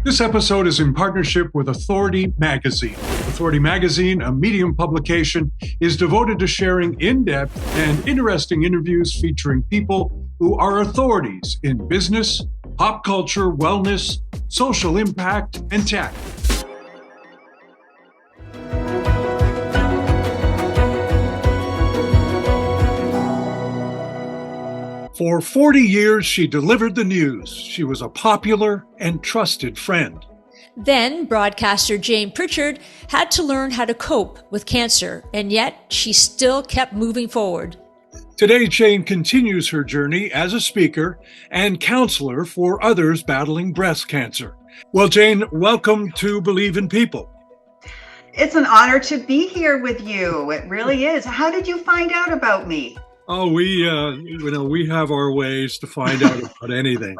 This episode is in partnership with Authority Magazine. Authority Magazine, a Medium publication, is devoted to sharing in-depth and interesting interviews featuring people who are authorities in business, pop culture, wellness, social impact, and tech. For 40 years, she delivered the news. She was a popular and trusted friend. Then broadcaster Jayne Pritchard had to learn how to cope with cancer, and yet she still kept moving forward. Today, Jayne continues her journey as a speaker and counselor for others battling breast cancer. Well, Jayne, welcome to Believe in People. It's an honor to be here with you. It really is. How did you find out about me? Oh, we have our ways to find out about anything.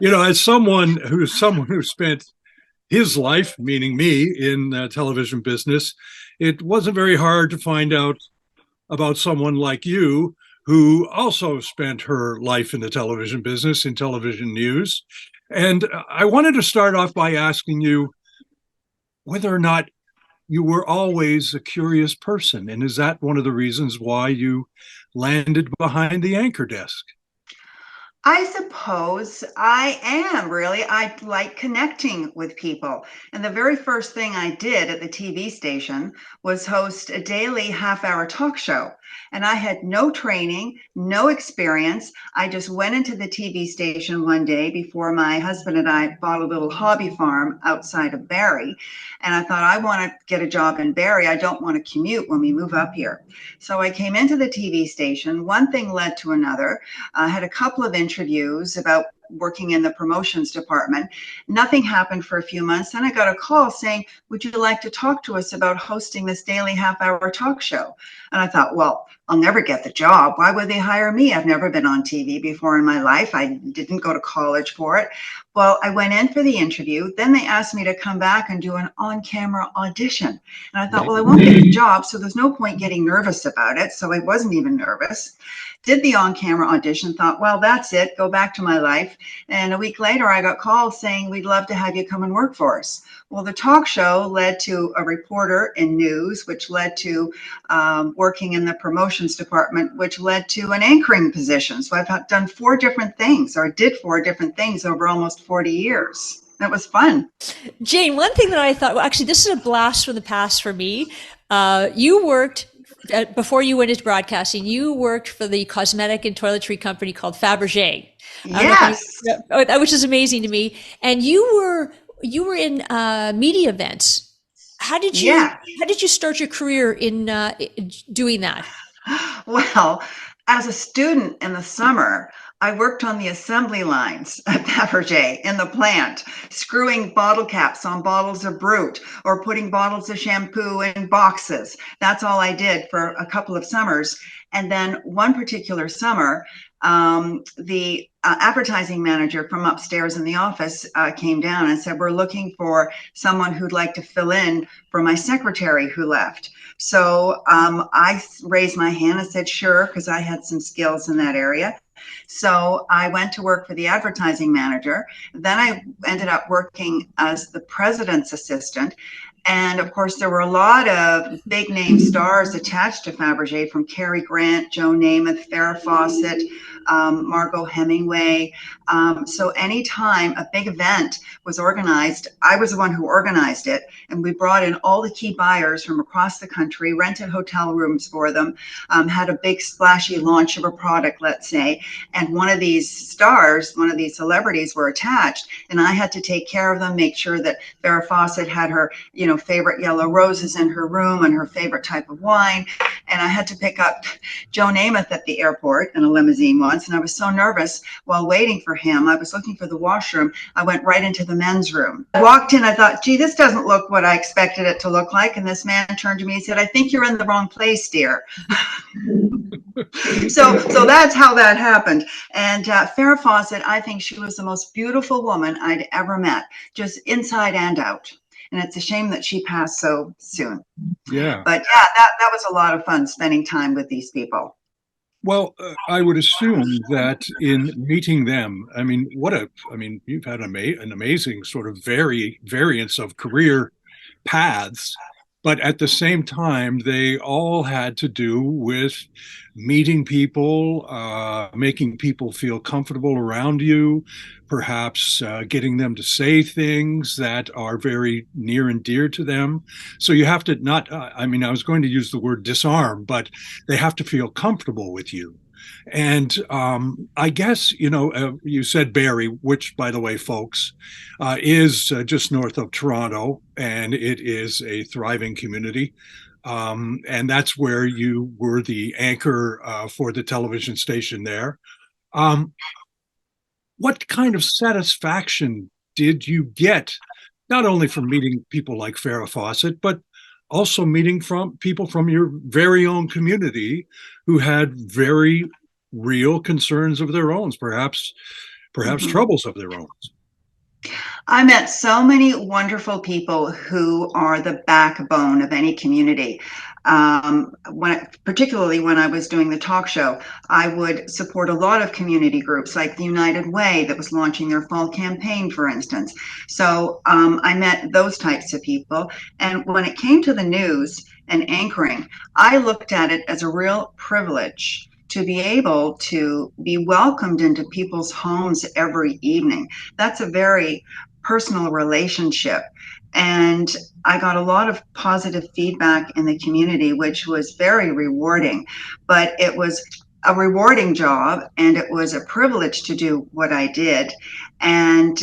As someone who spent his life, meaning me, in television business, it wasn't very hard to find out about someone like you who also spent her life in the television business, in television news. And I wanted to start off by asking you whether or not you were always a curious person. And is that one of the reasons why you landed behind the anchor desk? I suppose I am, really. I like connecting with people. And the very first thing I did at the TV station was host a daily half-hour talk show. And I had no training, no experience. I just went into the TV station one day before my husband and I bought a little hobby farm outside of Barrie. And I thought, I want to get a job in Barrie. I don't want to commute when we move up here. So I came into the TV station. One thing led to another. I had a couple of interviews about working in the promotions department. Nothing happened for a few months. Then I got a call saying, would you like to talk to us about hosting this daily half-hour talk show? And I thought, well, I'll never get the job. Why would they hire me? I've never been on TV before in my life. I didn't go to college for it. Well, I went in for the interview. Then they asked me to come back and do an on-camera audition. And I thought, well, I won't get the job, so there's no point getting nervous about it. So I wasn't even nervous. Did the on-camera audition, thought, well, that's it, go back to my life. And a week later, I got called saying, we'd love to have you come and work for us. Well, the talk show led to a reporter in news, which led to working in the promotions department, which led to an anchoring position. So I've done 4 different things, or did 4 different things over almost 40 years. That was fun. Jayne, one thing that I thought, well, actually, this is a blast from the past for me. You worked before you went into broadcasting, you worked for the cosmetic and toiletry company called Fabergé. Yes. Which is amazing to me. And you were in media events. How did you start your career in doing that? Well, as a student in the summer, I worked on the assembly lines at Fabergé in the plant, screwing bottle caps on bottles of Brut or putting bottles of shampoo in boxes. That's all I did for a couple of summers. And then one particular summer, the advertising manager from upstairs in the office came down and said, we're looking for someone who'd like to fill in for my secretary who left. So I raised my hand and said, sure, because I had some skills in that area. So I went to work for the advertising manager. Then I ended up working as the president's assistant. And of course, there were a lot of big name stars attached to Fabergé, from Cary Grant, Joe Namath, Farrah Fawcett, Margot Hemingway. So anytime a big event was organized, I was the one who organized it. And we brought in all the key buyers from across the country, rented hotel rooms for them, had a big splashy launch of a product, let's say. And one of these stars, one of these celebrities were attached. And I had to take care of them, make sure that Farrah Fawcett had her, favorite yellow roses in her room and her favorite type of wine. And I had to pick up Joe Namath at the airport in a limousine once. And I was so nervous while waiting for him. I was looking for the washroom. I went right into the men's room. I walked in, I thought, gee, this doesn't look what I expected it to look like. And this man turned to me and said, I think you're in the wrong place, dear. So that's how that happened. And Farrah Fawcett, I think she was the most beautiful woman I'd ever met, just inside and out. And it's a shame that she passed so soon. Yeah. But yeah, that was a lot of fun spending time with these people. Well, I would assume that in meeting them, you've had an amazing sort of variance of career paths, but at the same time, they all had to do with meeting people, making people feel comfortable around you, perhaps getting them to say things that are very near and dear to them. So you have to not, I was going to use the word disarm, but they have to feel comfortable with you. And I guess, you said Barrie, which, by the way, folks, is just north of Toronto, and it is a thriving community. And that's where you were the anchor for the television station there. Um, what kind of satisfaction did you get, not only from meeting people like Farrah Fawcett, but also meeting from people from your very own community who had very real concerns of their own, perhaps troubles of their own? I met so many wonderful people who are the backbone of any community. Particularly when I was doing the talk show, I would support a lot of community groups like the United Way that was launching their fall campaign, for instance. So I met those types of people. And when it came to the news and anchoring, I looked at it as a real privilege to be able to be welcomed into people's homes every evening. That's a very personal relationship. And I got a lot of positive feedback in the community, which was very rewarding. But it was a rewarding job, and it was a privilege to do what I did. And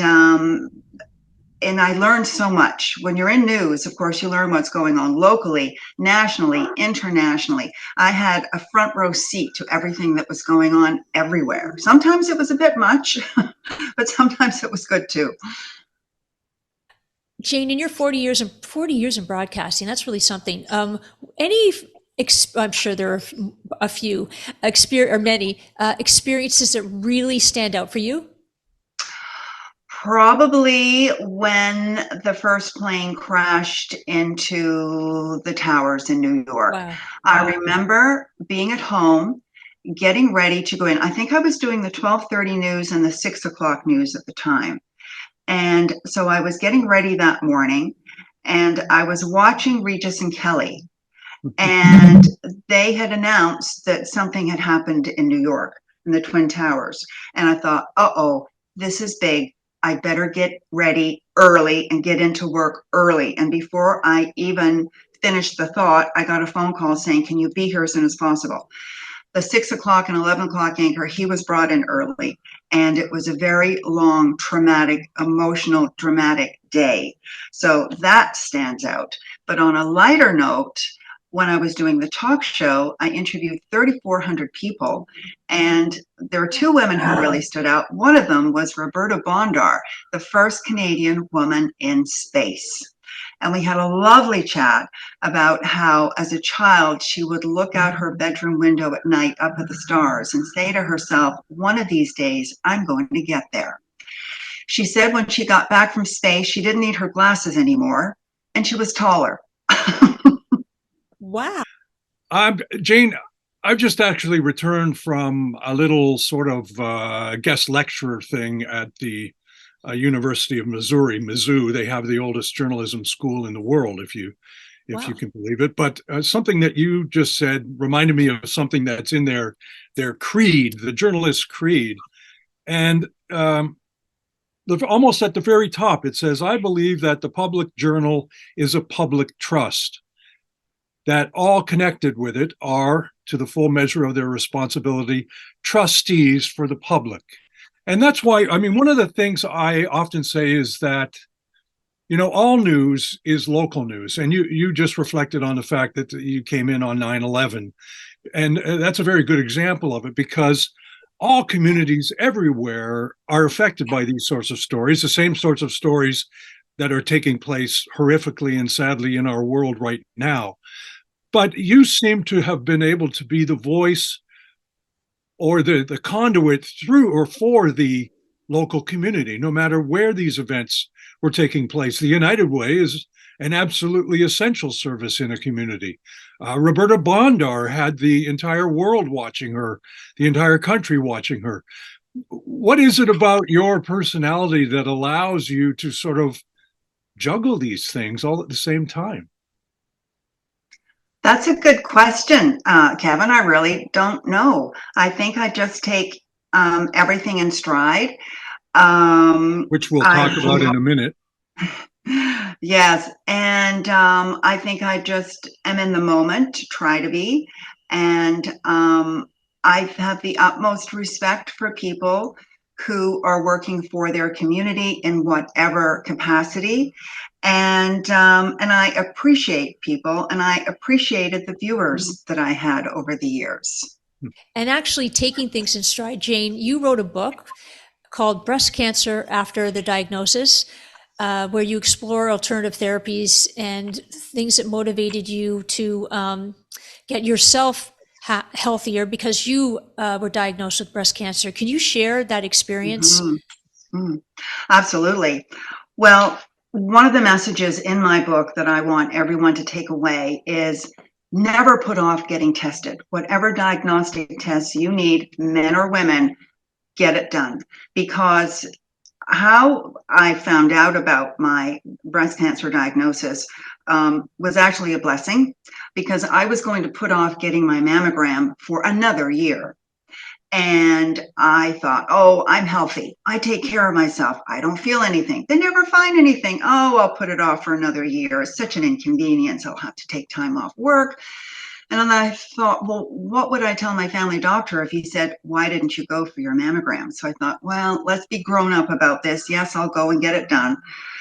I learned so much. When you're in news, of course, you learn what's going on locally, nationally, internationally. I had a front row seat to everything that was going on everywhere. Sometimes it was a bit much, but sometimes it was good too. Jayne, in your 40 years in broadcasting, that's really something. I'm sure there are a few many experiences that really stand out for you. Probably when the first plane crashed into the towers in New York. Wow. I remember being at home, getting ready to go in. I think I was doing the 12:30 news and the 6 o'clock news at the time. And so I was getting ready that morning, and I was watching Regis and Kelly, and they had announced that something had happened in New York in the Twin Towers. And I thought, uh-oh, this is big. I better get ready early and get into work early. And before I even finished the thought, I got a phone call saying, can you be here as soon as possible? The 6 o'clock and 11 o'clock anchor, he was brought in early. And it was a very long, traumatic, emotional, dramatic day. So that stands out. But on a lighter note, when I was doing the talk show, I interviewed 3,400 people, and there were two women who really stood out. One of them was Roberta Bondar, the first Canadian woman in space. And we had a lovely chat about how, as a child, she would look out her bedroom window at night up at the stars and say to herself, one of these days, I'm going to get there. She said when she got back from space, she didn't need her glasses anymore, and she was taller. Wow. Jayne, I've just actually returned from a little sort of guest lecturer thing at the University of Missouri, Mizzou. They have the oldest journalism school in the world, if you can believe it. But something that you just said reminded me of something that's in their creed, the journalist's creed. And almost at the very top, it says, I believe that the public journal is a public trust, that all connected with it are, to the full measure of their responsibility, trustees for the public. And that's why, one of the things I often say is that, all news is local news. And you just reflected on the fact that you came in on 9/11. And that's a very good example of it, because all communities everywhere are affected by these sorts of stories, the same sorts of stories that are taking place horrifically and sadly in our world right now. But you seem to have been able to be the voice or the conduit through or for the local community, no matter where these events were taking place. The United Way is an absolutely essential service in a community. Roberta Bondar had the entire world watching her, the entire country watching her. What is it about your personality that allows you to sort of juggle these things all at the same time? That's a good question, Kevin. I really don't know. I think I just take everything in stride. Which we'll I talk about in a minute. Yes, and I think I just am in the moment, try to be, and I have the utmost respect for people who are working for their community in whatever capacity, and I appreciate people, and I appreciated the viewers that I had over the years. And actually taking things in stride, Jayne, you wrote a book called Breast Cancer After the Diagnosis, where you explore alternative therapies and things that motivated you to get yourself healthier because you were diagnosed with breast cancer. Can you share that experience? Absolutely. Well, one of the messages in my book that I want everyone to take away is never put off getting tested. Whatever diagnostic tests you need, men or women, get it done. Because how I found out about my breast cancer diagnosis was actually a blessing, because I was going to put off getting my mammogram for another year. And I thought, oh, I'm healthy. I take care of myself. I don't feel anything. They never find anything. Oh, I'll put it off for another year. It's such an inconvenience. I'll have to take time off work. And then I thought, well, what would I tell my family doctor if he said, why didn't you go for your mammogram? So I thought, well, let's be grown up about this. Yes, I'll go and get it done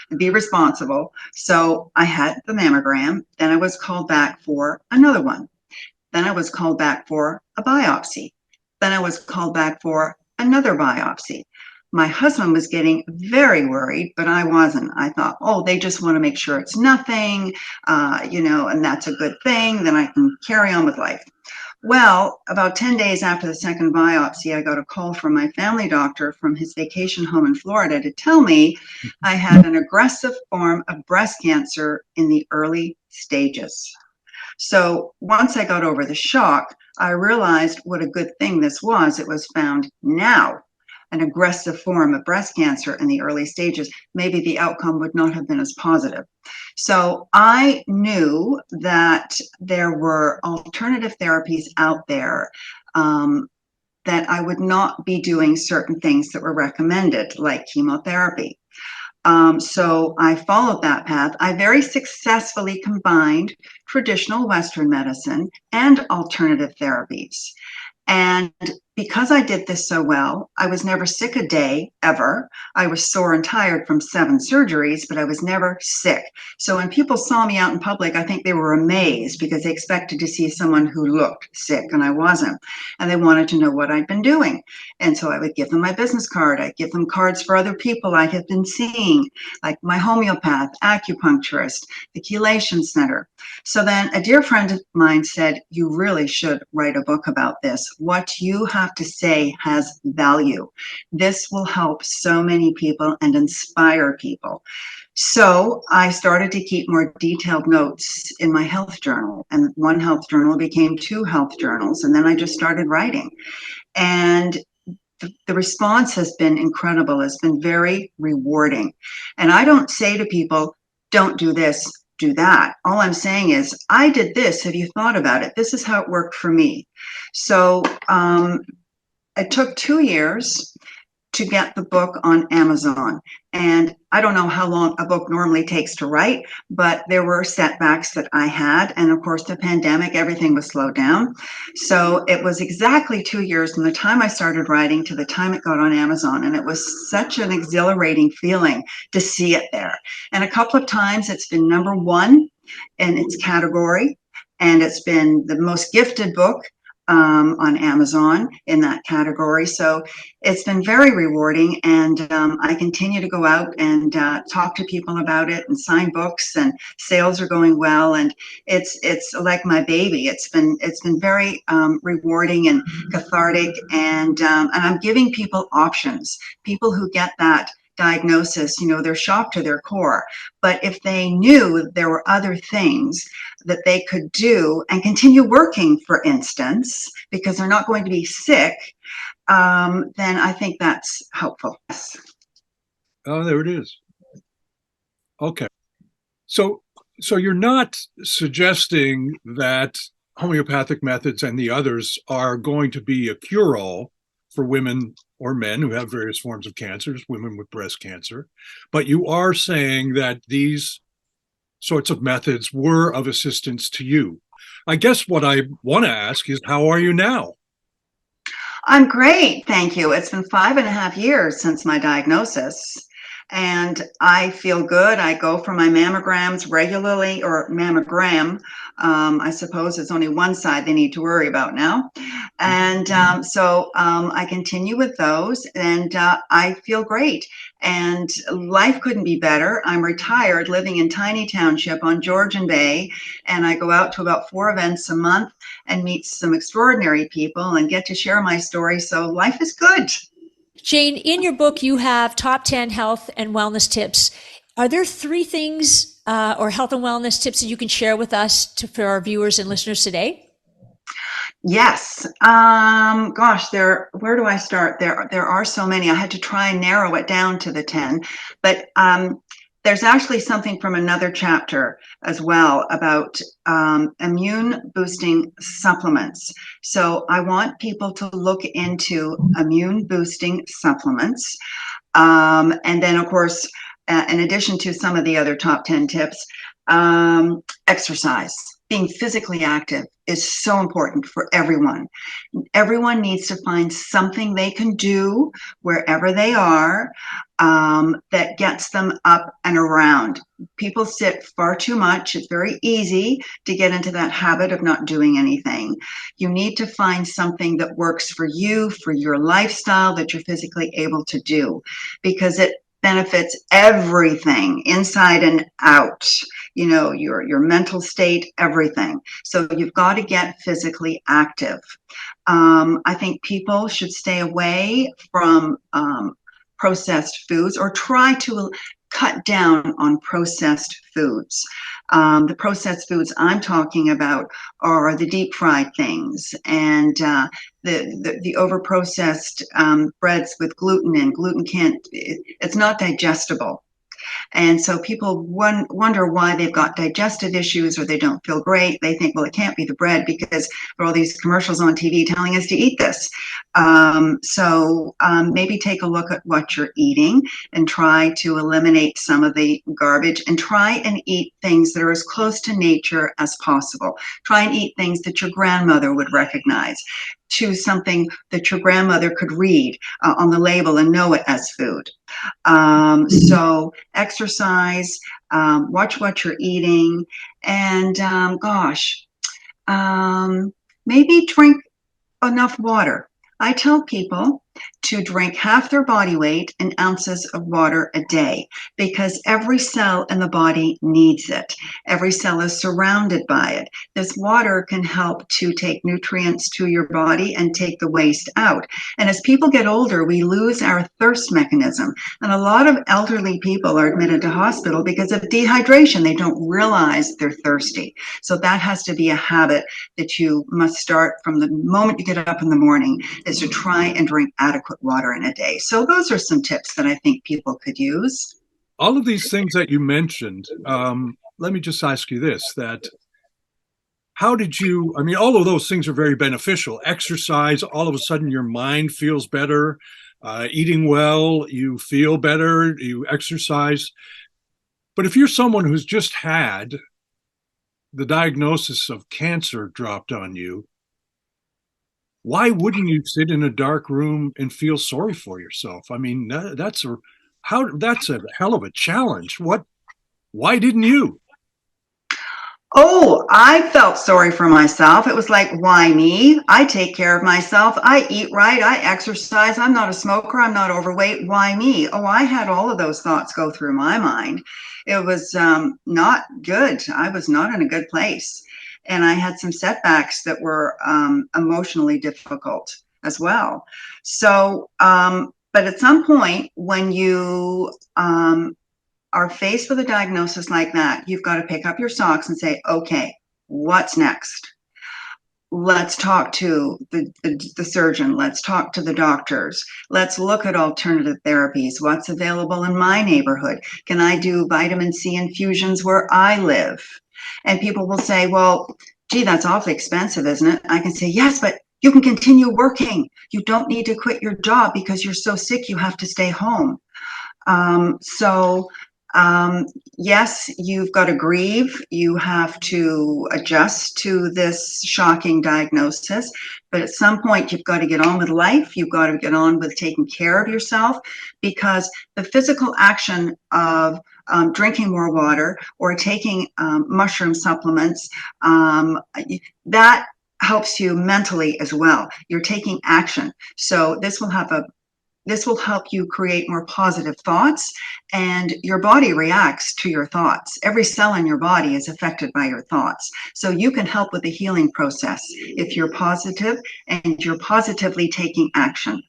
and be responsible. So I had the mammogram. Then I was called back for another one. Then I was called back for a biopsy. Then I was called back for another biopsy. My husband was getting very worried, but I wasn't. I thought, oh, they just want to make sure it's nothing, and that's a good thing. Then I can carry on with life. Well, about 10 days after the second biopsy, I got a call from my family doctor from his vacation home in Florida to tell me I had an aggressive form of breast cancer in the early stages. So once I got over the shock, I realized what a good thing this was. It was found now, an aggressive form of breast cancer in the early stages. Maybe the outcome would not have been as positive. So I knew that there were alternative therapies out there, that I would not be doing certain things that were recommended, like chemotherapy. So I followed that path. I very successfully combined traditional Western medicine and alternative therapies. And because I did this so well, I was never sick a day, ever. I was sore and tired from 7 surgeries, but I was never sick. So when people saw me out in public, I think they were amazed, because they expected to see someone who looked sick, and I wasn't. And they wanted to know what I'd been doing. And so I would give them my business card. I'd give them cards for other people I had been seeing, like my homeopath, acupuncturist, the chelation center. So then a dear friend of mine said, you really should write a book about this. What you have to say has value. This will help so many people and inspire people. So I started to keep more detailed notes in my health journal, and one health journal became 2 health journals. And then I just started writing. And the response has been incredible. It's been very rewarding. And I don't say to people, don't do this, do that. All I'm saying is, I did this. Have you thought about it? This is how it worked for me. So it took 2 years to get the book on Amazon. And I don't know how long a book normally takes to write, but there were setbacks that I had. And of course, the pandemic, everything was slowed down. So it was exactly 2 years from the time I started writing to the time it got on Amazon. And it was such an exhilarating feeling to see it there. And a couple of times it's been #1 in its category. And it's been the most gifted book on Amazon in that category. So it's been very rewarding, and I continue to go out and talk to people about it and sign books, and sales are going well, and it's like my baby. It's been very rewarding and cathartic, and I'm giving people options. People who get that diagnosis, they're shocked to their core. But if they knew there were other things that they could do and continue working, for instance, because they're not going to be sick, then I think that's helpful. Yes. Oh, there it is. Okay. So you're not suggesting that homeopathic methods and the others are going to be a cure-all for women or men who have various forms of cancers, women with breast cancer, but you are saying that these sorts of methods were of assistance to you. I guess what I want to ask is, how are you now? I'm great, thank you. It's been 5.5 years since my diagnosis, and I feel good. I go for my mammograms regularly, or mammogram. I suppose it's only one side they need to worry about now. And so I continue with those, and I feel great. And life couldn't be better. I'm retired, living in Tiny Township on Georgian Bay, and I go out to about 4 events a month and meet some extraordinary people and get to share my story. So life is good. Jayne, in your book, you have top 10 health and wellness tips. Are there 3 things or health and wellness tips that you can share with us for our viewers and listeners today? Yes. Where do I start? There are so many. I had to try and narrow it down to the 10, but there's actually something from another chapter as well about immune boosting supplements. So I want people to look into immune boosting supplements. And then, of course, in addition to some of the other top 10 tips, exercise. Being physically active is so important for everyone. Everyone needs to find something they can do wherever they are that gets them up and around. People sit far too much. It's very easy to get into that habit of not doing anything. You need to find something that works for you, for your lifestyle, that you're physically able to do, because it benefits everything inside and out, your mental state, everything. So you've got to get physically active. I think people should stay away from processed foods, or try to cut down on processed foods. The processed foods I'm talking about are the deep fried things, and the over processed breads with gluten in. Gluten it's not digestible. And so people wonder why they've got digestive issues, or they don't feel great. They think, well, it can't be the bread because there are all these commercials on TV telling us to eat this. So maybe take a look at what you're eating and try to eliminate some of the garbage, and try and eat things that are as close to nature as possible. Try and eat things that your grandmother would recognize. Choose something that your grandmother could read on the label and know it as food. So exercise, watch what you're eating, and maybe drink enough water. I tell people to drink half their body weight in ounces of water a day, because every cell in the body needs it. Every cell is surrounded by it. This water can help to take nutrients to your body and take the waste out. And as people get older, we lose our thirst mechanism. And a lot of elderly people are admitted to hospital because of dehydration. They don't realize they're thirsty. So that has to be a habit that you must start from the moment you get up in the morning, is to try and drink adequate water in a day. So those are some tips that I think people could use. All of these things that you mentioned, let me just ask you this, that how did you, I mean, all of those things are very beneficial. Exercise, all of a sudden your mind feels better. Eating well, you feel better, you exercise. But if you're someone who's just had the diagnosis of cancer dropped on you, why wouldn't you sit in a dark room and feel sorry for yourself? I mean, that's a hell of a challenge. Why didn't you? Oh, I felt sorry for myself. It was like, why me? I take care of myself. I eat right. I exercise. I'm not a smoker. I'm not overweight. Why me? Oh, I had all of those thoughts go through my mind. It was not good. I was not in a good place. And I had some setbacks that were emotionally difficult as well. So But at some point, when you are faced with a diagnosis like that, you've got to pick up your socks and say, okay, what's next? Let's talk to the surgeon. Let's talk to the doctors. Let's look at alternative therapies. What's available in my neighborhood? Can I do vitamin C infusions where I live? And people will say, well, gee, that's awfully expensive, isn't it? I can say, yes, but you can continue working. You don't need to quit your job because you're so sick you have to stay home. Yes, you've got to grieve. You have to adjust to this shocking diagnosis. But at some point, you've got to get on with life. You've got to get on with taking care of yourself, because the physical action of drinking more water or taking mushroom supplements, that helps you mentally as well. You're taking action. So this will help you create more positive thoughts, and your body reacts to your thoughts. Every cell in your body is affected by your thoughts. So you can help with the healing process if you're positive and you're positively taking action.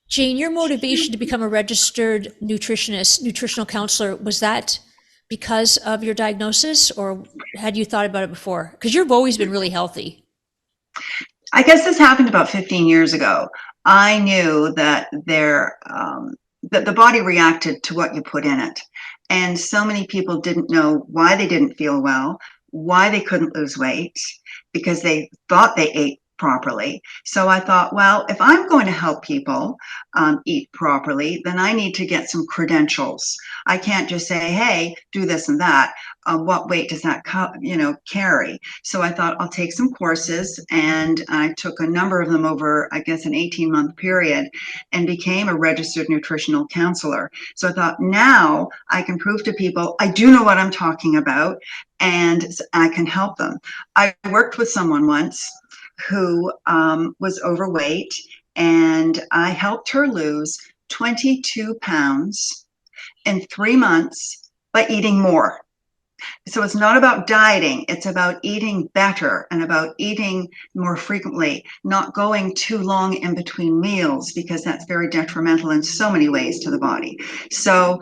Jayne, your motivation to become a registered nutritionist, nutritional counselor, was that because of your diagnosis, or had you thought about it before? Because you've always been really healthy. I guess this happened about 15 years ago. I knew that that the body reacted to what you put in it. And so many people didn't know why they didn't feel well, why they couldn't lose weight, because they thought they ate properly. So I thought, well, if I'm going to help people eat properly, then I need to get some credentials. I can't just say, hey, do this and that. What weight does that carry? So I thought I'll take some courses, and I took a number of them over, I guess, an 18-month period, and became a registered nutritional counselor. So I thought, now I can prove to people I do know what I'm talking about, and I can help them. I worked with someone once who was overweight, and I helped her lose 22 pounds in 3 months by eating more. So it's not about dieting, it's about eating better and about eating more frequently, not going too long in between meals, because that's very detrimental in so many ways to the body. So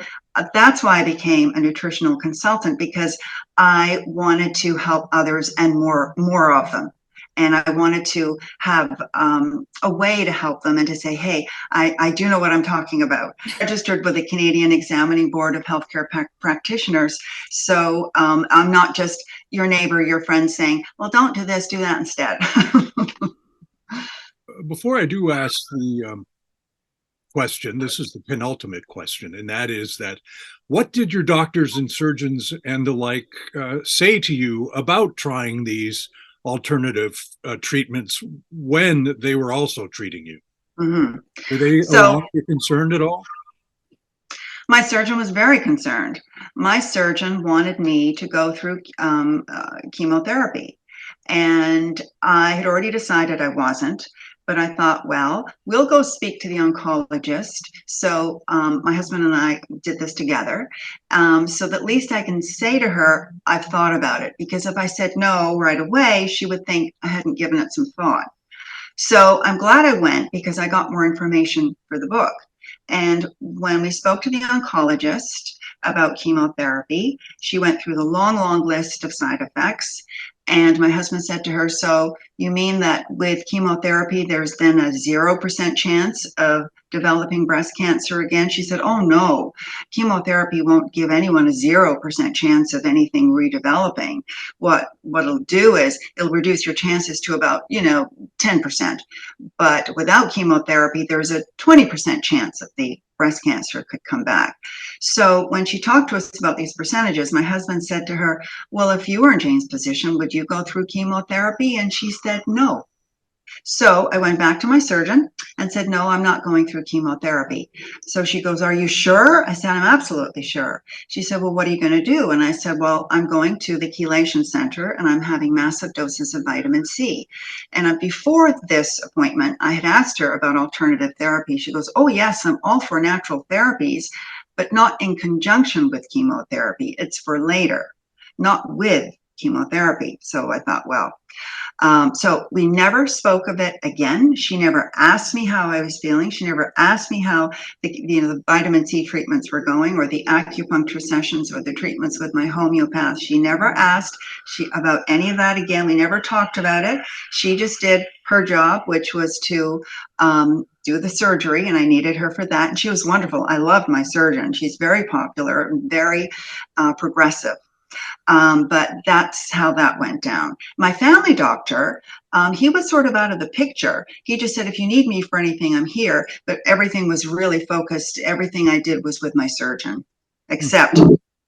that's why I became a nutritional consultant, because I wanted to help others, and more of them. And I wanted to have a way to help them and to say, hey, I do know what I'm talking about. Registered with the Canadian Examining Board of Healthcare Practitioners. So I'm not just your neighbor, your friend saying, well, don't do this, do that instead. Before I do ask the question, this is the penultimate question, and that is that what did your doctors and surgeons and the like say to you about trying these alternative treatments when they were also treating you? Mm-hmm. Were they concerned at all? My surgeon was very concerned. My surgeon wanted me to go through chemotherapy, and I had already decided I wasn't. But I thought, well, we'll go speak to the oncologist. So my husband and I did this together, so that at least I can say to her, I've thought about it. Because if I said no right away, she would think I hadn't given it some thought. So I'm glad I went, because I got more information for the book. And when we spoke to the oncologist about chemotherapy, she went through the long list of side effects. And my husband said to her, so you mean that with chemotherapy, there's then a 0% chance of developing breast cancer again? She said, oh no, chemotherapy won't give anyone a 0% chance of anything redeveloping. What it'll do is it'll reduce your chances to about, 10%. But without chemotherapy, there's a 20% chance that the breast cancer could come back. So when she talked to us about these percentages, my husband said to her, well, if you were in Jayne's position, would you go through chemotherapy? And she said, no. So I went back to my surgeon and said, no, I'm not going through chemotherapy. So she goes, are you sure? I said, I'm absolutely sure. She said, well, what are you going to do? And I said, well, I'm going to the chelation center, and I'm having massive doses of vitamin C. And before this appointment, I had asked her about alternative therapy. She goes, oh yes, I'm all for natural therapies, but not in conjunction with chemotherapy. It's for later, not with chemotherapy. So I thought, well, So we never spoke of it again. She never asked me how I was feeling. She never asked me how the vitamin C treatments were going, or the acupuncture sessions, or the treatments with my homeopath. She never asked about any of that again. We never talked about it. She just did her job, which was to do the surgery, and I needed her for that. And she was wonderful. I loved my surgeon. She's very popular and very progressive. But that's how that went down. My family doctor, he was sort of out of the picture. He just said, if you need me for anything, I'm here. But everything was really focused. Everything I did was with my surgeon, except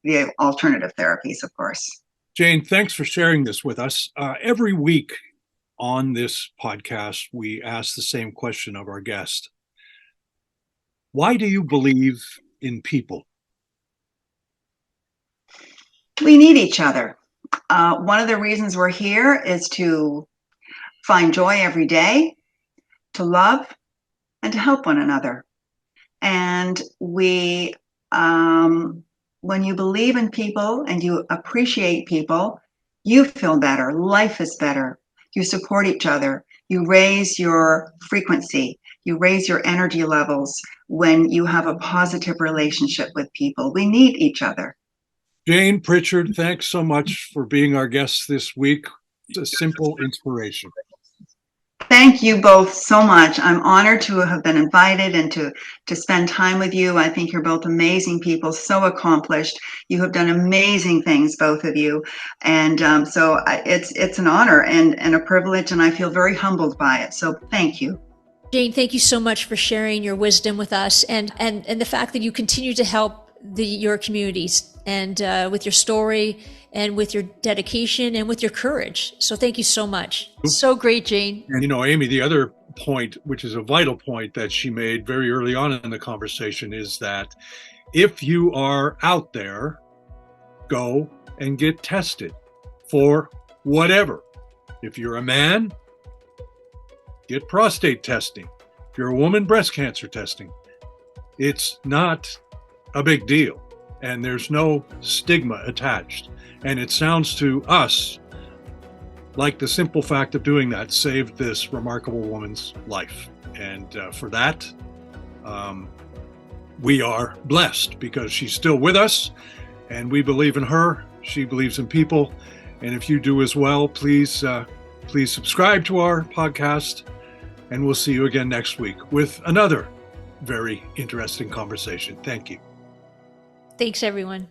the alternative therapies, of course. Jayne, thanks for sharing this with us. Every week on this podcast, we ask the same question of our guest. Why do you believe in people? We need each other. One of the reasons we're here is to find joy every day, to love, and to help one another. And when you believe in people and you appreciate people, you feel better. Life is better. You support each other. You raise your frequency. You raise your energy levels when you have a positive relationship with people. We need each other. Jayne Pritchard, thanks so much for being our guest this week. It's a simple inspiration. Thank you both so much. I'm honored to have been invited and to spend time with you. I think you're both amazing people, so accomplished. You have done amazing things, both of you. And so it's an honor and a privilege, and I feel very humbled by it. So thank you. Jayne, thank you so much for sharing your wisdom with us and the fact that you continue to help your communities and with your story and with your dedication and with your courage. So thank you so much. So great, Jayne. And Amy, the other point, which is a vital point that she made very early on in the conversation, is that if you are out there, go and get tested for whatever. If you're a man, get prostate testing. If you're a woman, breast cancer testing. It's not a big deal, and there's no stigma attached. And it sounds to us like the simple fact of doing that saved this remarkable woman's life. And for that, we are blessed because she's still with us, and we believe in her. She believes in people. And if you do as well, please subscribe to our podcast, and we'll see you again next week with another very interesting conversation. Thank you. Thanks, everyone.